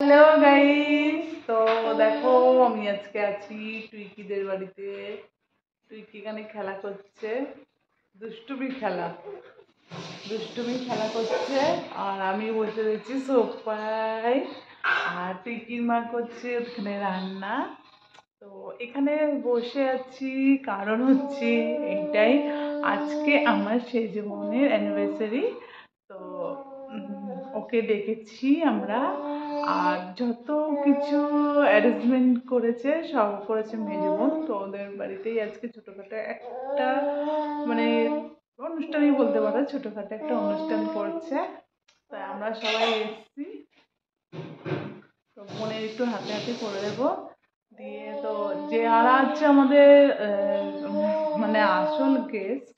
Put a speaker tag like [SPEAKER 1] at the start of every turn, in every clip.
[SPEAKER 1] Hello guys, তো দেখো আমি আজকে আছি টুইকিদের বাড়িতে। টুইকি এখানে খেলা করছে, দুষ্টুমি খেলা করছে। আর আমি বসে রয়েছি সোফায়, আর টুইকির মা করছে ওখানে রান্না। তো এখানে বসে আছি কারণ হচ্ছে এইটাই, আজকে আমার সেজমনের অ্যানিভার্সারি। তো ওকে ডেকেছি আমরা, আর যত কিছু অ্যারেঞ্জমেন্ট করেছে সব করেছে মেজো বোন। তো ওদের বাড়িতেই আজকে ছোটোখাটো একটা মানে অনুষ্ঠানই বলতে পারো, ছোটোখাটো একটা অনুষ্ঠান করছে। তাই আমরা সবাই এসেছি। তো বোনের একটু হাতে হাতে করে দেবো দিয়ে, তো যে যারা হচ্ছে আমাদের মানে আসল গেস্ট,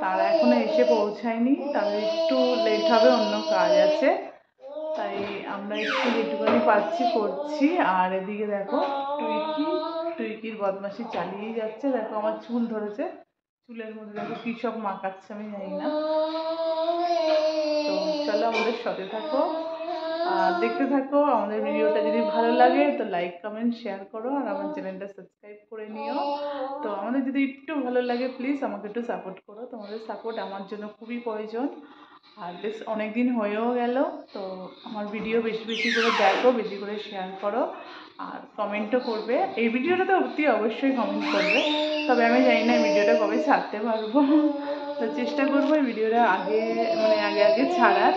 [SPEAKER 1] তারা এখনো এসে পৌঁছায়নি, তাদের একটু লেট হবে, অন্য কাজ আছে। তাই আমরা একটু যেটুকুনি পাচ্ছি করছি। আর এদিকে দেখো টুইকির বদমাশি চালিয়েই যাচ্ছে। দেখো আমার চুল ধরেছে, চুলের মধ্যে দেখো কী সব মাখাচ্ছে আমি জানি না। তো চলো আমাদের সাথে থাকো আর দেখতে থাকো। আমাদের ভিডিওটা যদি ভালো লাগে তো লাইক কমেন্ট শেয়ার করো, আর আমার চ্যানেলটা সাবস্ক্রাইব করে নিও। তো আমাদের যদি একটু ভালো লাগে প্লিজ আমাকে একটু সাপোর্ট করো, তোমাদের সাপোর্ট আমার জন্য খুবই প্রয়োজন। আর বেশ অনেকদিন হয়েও গেল, তো আমার ভিডিও বেশি বেশি করে দেখো, বেশি করে শেয়ার করো, আর কমেন্টও করবে। এই ভিডিওটা তো অতি অবশ্যই কমেন্ট করবে, তবে আমি জানি না এই ভিডিওটা কবে ছাড়তে পারবো। তো চেষ্টা করবো এই ভিডিওটা আগে আগে ছাড়ার।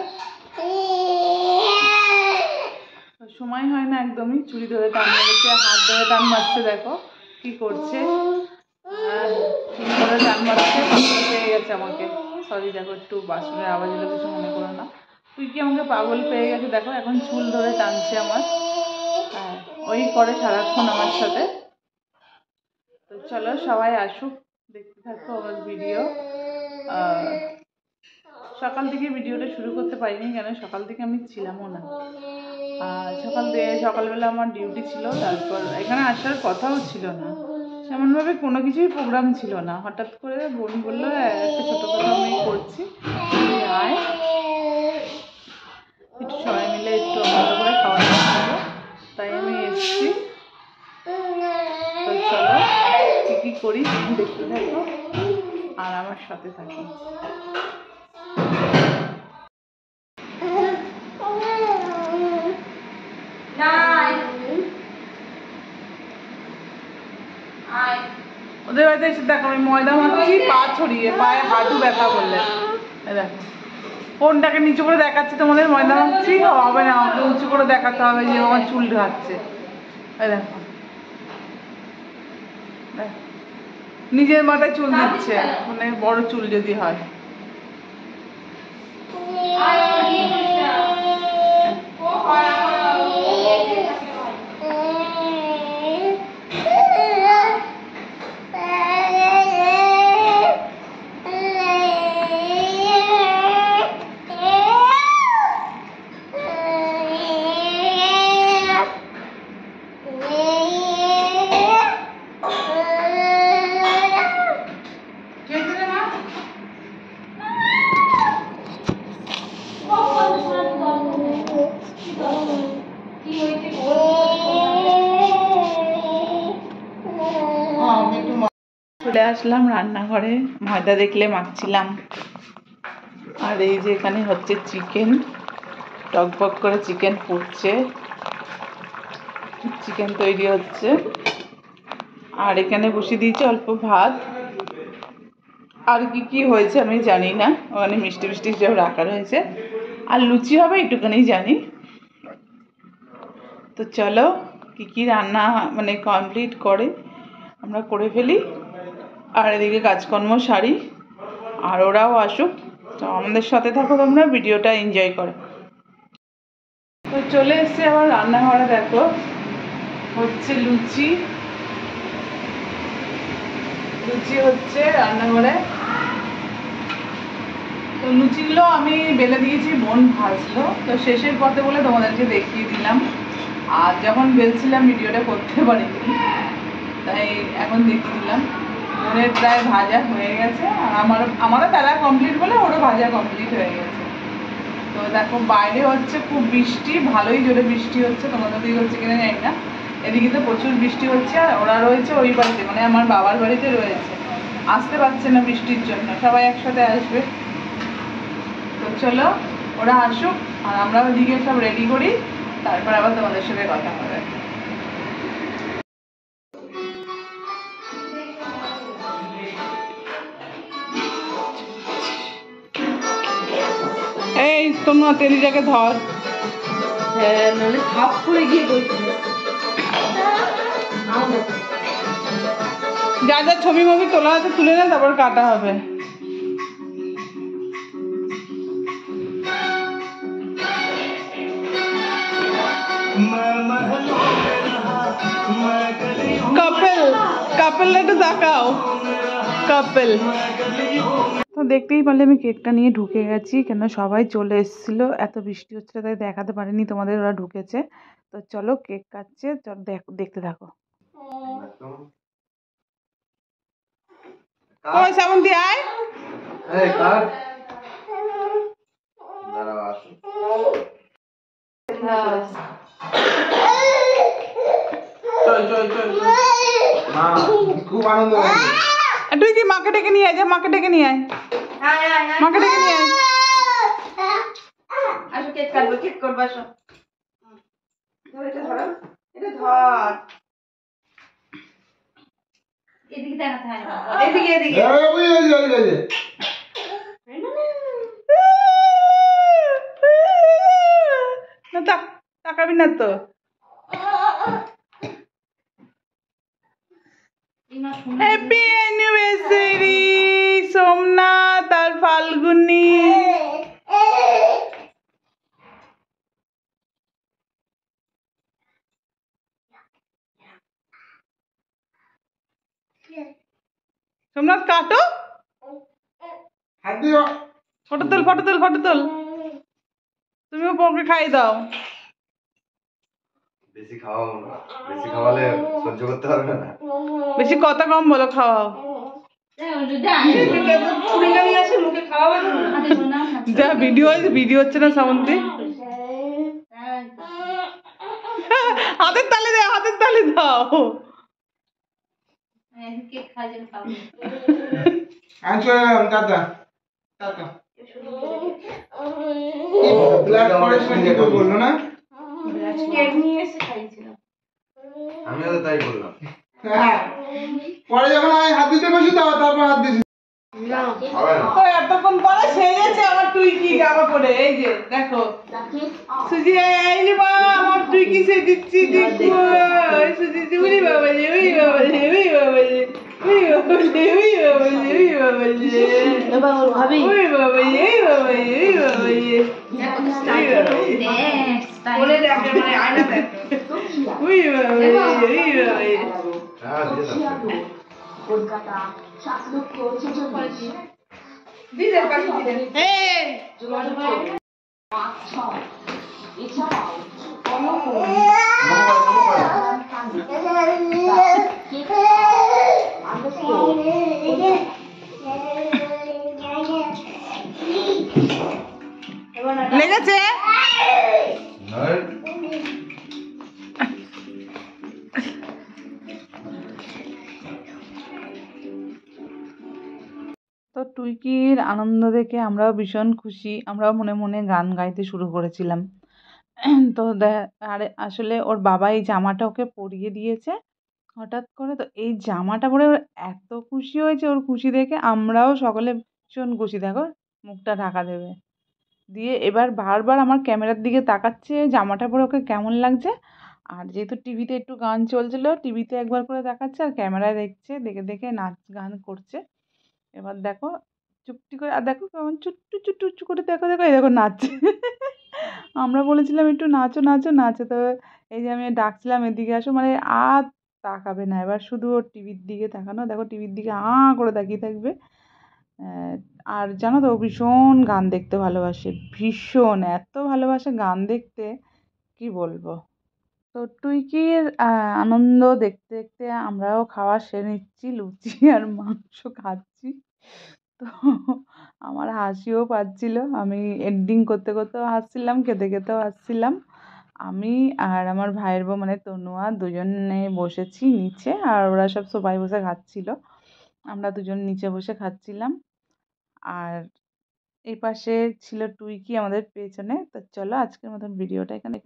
[SPEAKER 1] সময় হয় না একদমই, চুরি ধরে টান মেরেছে, হাত ধরে টান মারছে, দেখো কি করছে, চুরি ধরে টান মারছে, পেয়ে গেছে আমাকে। সরি, দেখো একটু বাসনের আওয়াজ এলো, কিছু মনে করো না। তুই কি আমাকে পাগল পেয়ে গেছে, দেখো এখন চুল ধরে টানছে আমার। হ্যাঁ, ওই করে সারাক্ষণ আমার সাথে। তো চলো সবাই আসুক, দেখতে থাকো আমার ভিডিও। সকাল থেকে ভিডিওটা শুরু করতে পারিনি, কেন সকাল থেকে আমি ছিলামও না। সকালবেলা আমার ডিউটি ছিল, তারপর এখানে আসার কথাও ছিল না, সেমনভাবে কোনো কিছুই প্রোগ্রাম ছিল না। হঠাৎ করে বোন বললো একটা ছোটোখাটো আমি করছি, আয় একটু সবাই মিলে একটু আলাদা করে খাওয়া দাওয়া করবো, তাই আমি এসেছি। তো চলো কী করি দেখতে থাকো আর আমার সাথে থাকো। ওদের বাড়িতে এসে দেখো আমি ময়দা মাখছি, পা ছড়িয়ে, পায়ে হাঁটু ব্যথা করলে। দেখো ফোনটাকে নিচু করে দেখাচ্ছে তোমাদের, ময়দা মাখছি, হবে না, আমাকে উঁচু করে দেখাতে হবে যে আমার চুল ঢাকছে। দেখো নিজের মাথায় চুল দিচ্ছে, মানে বড় চুল যদি হয়। চলে আসলাম রান্নাঘরে, ময়দা দেখলে মাখছিলাম। আর এই যে এখানে হচ্ছে চিকেন, টকবক করে চিকেন ফুটছে, চিকেন তৈরি হচ্ছে। আর এখানে বসিয়ে দিয়েছি অল্প ভাত, আর কি কি হয়েছে আমি জানি না, ওখানে মিষ্টি মিষ্টি সব রাখা রয়েছে, আর লুচি হবে এইটুখানি জানি। তো চলো কি কি রান্না মানে কমপ্লিট করে আমরা করে ফেলি, আর এদিকে কাজকর্ম সারি, আর ওরাও আসুক। তো আমাদের সাথে থাকো, তোমরা ভিডিওটা এনজয় করো। তো চলে এসছে আমার রান্নাঘরে, দেখো হচ্ছে লুচি হচ্ছে রান্নাঘরে। তো লুচিগুলো আমি বেলে দিয়েছি, বোন ভাজলো, তো শেষের পথে বলে তোমাদেরকে দেখিয়ে দিলাম। আর যখন বেলছিলাম ভিডিওটা করতে পারিনি, তাই এখন দেখিয়ে দিলাম। বোনের প্রায় ভাজা হয়ে গেছে, আর আমারও বেলা কমপ্লিট বলে ওরও ভাজা কমপ্লিট হয়ে গেছে। তো দেখো বাইরে হচ্ছে খুব বৃষ্টি, ভালোই জোরে বৃষ্টি হচ্ছে, তোমাদের দিকে হচ্ছে কিনা জানি না। এদিকে তো প্রচুর বৃষ্টি হচ্ছে, আর ওরা রয়েছে ওই বাড়িতে, মানে আমার বাবার বাড়িতে রয়েছে, আসতে পারছে না বৃষ্টির জন্য, সবাই একসাথে আসবে। তো চলো ওরা আসুক, আর আমরা ওদিকে সব রেডি করি, তারপর আবার তোমাদের সাথে কথা হবে। এই তোমরা তেলিটাকে ধর,
[SPEAKER 2] হ্যাঁ, নাহলে থাপ করে গিয়ে বলছি।
[SPEAKER 1] যা যা ছবি মবি তোলা আছে তুলে না, তারপর কাটা হবে। কাপল কাপল একটু দেখাও, কাপল। তো দেখতেই পারলে আমি কেকটা নিয়ে ঢুকে গেছি, কেন সবাই চলে এসেছিল, এত বৃষ্টি হচ্ছিল তাই দেখাতে পারিনি তোমাদের, ওরা ঢুকেছে। তো চলো কেক কাটছে, চলো দেখতে থাকো। ওই শ্রাবন্তী আয়,
[SPEAKER 3] এই কাট দাঁড়াও আসো। চল চল চল মা, খুব আনন্দ হয়েছে।
[SPEAKER 1] তুই কি মাকে ডেকে নিয়ে আয়, যা মাকে ডেকে নিয়ে আয়, মাকে ডেকে নিয়ে আয়।
[SPEAKER 2] আসো কেক কাটবো, কেক করবো, আসো। ধর এটা, ধরো এটা, ধর এদিকে দেখাতে হয় না, এদিকে এদিকে।
[SPEAKER 1] না তাকাবি না তো। হ্যাপি অ্যানিভার্সারি সোমনাথ আর ফাল্গুনি। সোমনাথ কাটো, ফটো তোল ফটো তোল ফটো তোল, তুমিও পকে খাই দাও।
[SPEAKER 3] বেশি খাওয়াবো না, বেশি খাওয়ালে সহ্য করতে পারবে না।
[SPEAKER 1] বেশি কথা কম বলো, খাওয়াও। যা ভিডিও আছে, ভিডিও হচ্ছে না শ্রাবন্তী, হাতের তালে দাও, হাতের তালে দাও।
[SPEAKER 3] আমিও তো তাই করলাম।
[SPEAKER 4] পরে যখন আমি হাত দিতে বসি তারপর হাত দিছি।
[SPEAKER 3] হবে না।
[SPEAKER 1] তো এতক্ষণ পরে সেজেছে আমার টুইকি জামা পরে, এই যে দেখো সুজি, এই যে মা আমার টুইকি সেজেছি, দেখো ওই সুজি, উড়ি বাবা রে, উড়ি বাবা রে, উড়ি বাবা রে, উড়ি বাবা রে, উড়ি বাবা রে, উড়ি বাবা রে,
[SPEAKER 2] এবার ওর ভাবি
[SPEAKER 1] উড়ি বাবা রে, উড়ি বাবা রে, উড়ি বাবা রে,
[SPEAKER 2] বলে দেখে মানে আয়না দেখ।
[SPEAKER 1] উড়ি বাবা রে, উড়ি বাবা রে।
[SPEAKER 3] হ্যাঁ দিয়ে দাও।
[SPEAKER 5] কলকাতা 7 লক্ষ 46
[SPEAKER 2] দিদের পাশে দিদের।
[SPEAKER 1] এই
[SPEAKER 5] এছাড়াও
[SPEAKER 1] লেগেছে?
[SPEAKER 3] নয়।
[SPEAKER 1] তো টুইকির আনন্দ দেখে আমরাও ভীষণ খুশি, আমরাও মনে মনে গান গাইতে শুরু করেছিলাম। তো আরে আসলে ওর বাবা এই জামাটা ওকে পরিয়ে দিয়েছে হঠাৎ করে, তো এই জামাটা পরে ওর এত খুশি হয়েছে, ওর খুশি দেখে আমরাও সকলে ভীষণ খুশি। দেখো মুখটা ঢাকা দেবে দিয়ে এবার বারবার আমার ক্যামেরার দিকে তাকাচ্ছে, জামাটা পরে ওকে কেমন লাগছে। আর যেহেতু টিভিতে একটু গান চলছিল, টিভিতে একবার করে দেখাচ্ছে আর ক্যামেরায় দেখছে, দেখে দেখে নাচ গান করছে। এবার দেখো চুপটি করে, আর দেখো কেমন চুট্টু চুট্টু চুট্টু করে, দেখো দেখো এই দেখো নাচছে। আমরা বলেছিলাম একটু নাচো নাচো নাচে, তো এই যে আমি ডাকছিলাম এদিকে আসো, মানে আর তাকাবে না, এবার শুধু ওর টিভির দিকে তাকানো, দেখো টিভির দিকে করে তাকিয়ে থাকবে। আর জানো তো ও ভীষণ গান দেখতে ভালোবাসে, ভীষণ এত ভালোবাসে গান দেখতে, কি বলবো। তো টুইকির আনন্দ দেখতে দেখতে আমরাও খাওয়া সেরে নিচ্ছি, লুচি আর মাংস খাচ্ছি। তো আমার হাসিও পাচ্ছিল, আমি এডিটিং করতে করতেও হাসছিলাম, খেতে খেতেও হাসছিলাম। আমি আর আমার ভাইয়ের বউ মানে তনুয়া দুজনে বসেছি নিচে, আর ওরা সব সোফায় বসে খাচ্ছিল, আমরা দুজন নিচে বসে খাচ্ছিলাম। আর এই পাশে ছিল টুইকি আমাদের পেছনে। তো চলো আজকের মতন ভিডিওটা এখানে